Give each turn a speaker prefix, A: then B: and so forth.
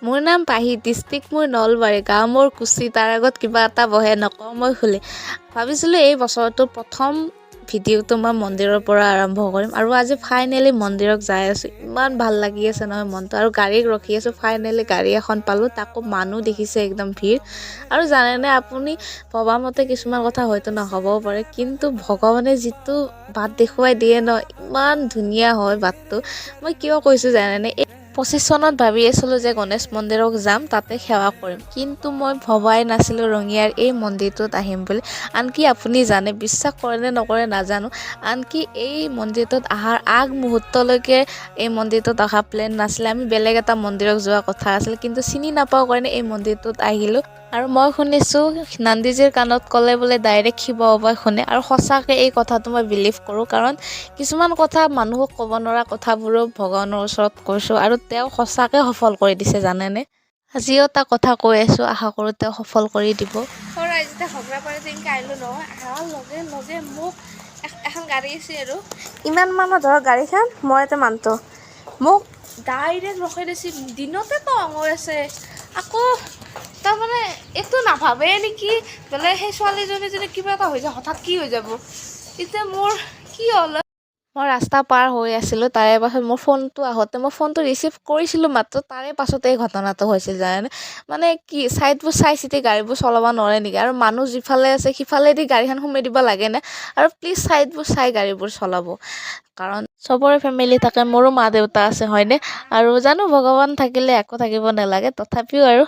A: মোৰ নাম পাহি, ডিষ্ট্ৰিক্ট মোৰ নলবাৰী, গাঁও মোৰ কুচি। তাৰ আগত কিবা এটা বহে নকওঁ মই খুলি। ভাবিছিলোঁ এই বছৰটোৰ প্ৰথম ভিডিঅ'টো মই মন্দিৰৰ পৰা আৰম্ভ কৰিম আৰু আজি ফাইনেলি মন্দিৰত যাই আছোঁ। ইমান ভাল লাগি আছে নহয় মনটো, আৰু গাড়ীক ৰখি আছোঁ। ফাইনেলি গাড়ী এখন পালোঁ, তাকো মানুহ দেখিছে একদম ভিৰ। আৰু জানেনে আপুনি, ভবামতে কিছুমান কথা হয়তো নহ'বও পাৰে, কিন্তু ভগৱানে যিটো বাট দেখুৱাই দিয়ে ন, ইমান ধুনীয়া হয় বাটটো। মই কিয় কৈছোঁ জানেনে, 25 চনত ভাবি আছিলোঁ যে গণেশ মন্দিৰত যাম, তাতে সেৱা কৰিম, কিন্তু মই ভবাই নাছিলোঁ ৰঙিয়াৰ এই মন্দিৰটোত আহিম বুলি। আনকি আপুনি জানে, বিশ্বাস কৰে নে নকৰে নাজানো, আনকি এই মন্দিৰটোত অহাৰ আগ মুহূৰ্তলৈকে এই মন্দিৰটোত অহা প্লেন নাছিলে। আমি বেলেগ এটা মন্দিৰত যোৱা কথা আছিল, কিন্তু চিনি নাপাওঁ কাৰণে এই মন্দিৰটোত আহিলোঁ। আৰু মই শুনিছোঁ নন্দীজীৰ কাণত ক'লে বোলে ডাইৰেক্ট শিৱ বাবাই শুনে, আৰু সঁচাকৈ এই কথাটো মই বিলিভ কৰোঁ। কাৰণ কিছুমান কথা মানুহক ক'ব নোৱাৰা কথাবোৰো ভগৱানৰ ওচৰত কৈছোঁ, আৰু তেওঁ সঁচাকৈ সফল কৰি দিছে জানেনে। আজিও এটা কথা কৈ আছোঁ, আশা কৰোঁ তেওঁ সফল কৰি দিব। যেতিয়া ভগৰাপাৰা তেনেকৈ আহিলোঁ নহয়, অহাৰ লগে লগে মোক এখন গাড়ী আছে, আৰু ইমান মানৰ ধৰক গাড়ীখন মই এটা মানটো মোক ডাইৰেক্ট ৰখাই দিছে। দিনতেতো অঙৰ আছে, আকৌ তাৰমানে এইটো নাভাবে নেকি বোলে সেই ছোৱালীজনী যদি কিবা এটা হৈ যায় হঠাৎ কি হৈ যাব। এতিয়া মোৰ কি হ'ল, মই ৰাস্তা পাৰ হৈ আছিলোঁ, তাৰে পাছত মোৰ ফোনটো আহোঁতে মই ফোনটো ৰিচিভ কৰিছিলোঁ মাত্ৰ, তাৰে পাছতে এই ঘটনাটো হৈছিল জানেনে। মানে কি চাইডবোৰ চাই চিতি গাড়ীবোৰ চলাব নোৱাৰে নেকি, আৰু মানুহ যিফালে আছে সিফালেদি গাড়ীখন সোমাই দিব লাগেনে। আৰু প্লিজ চাইডবোৰ চাই গাড়ীবোৰ চলাব, কাৰণ চবৰে ফেমিলি থাকে, মোৰো মা দেউতা আছে হয়নে। আৰু জানো ভগৱান থাকিলে একো থাকিব নালাগে, তথাপিও আৰু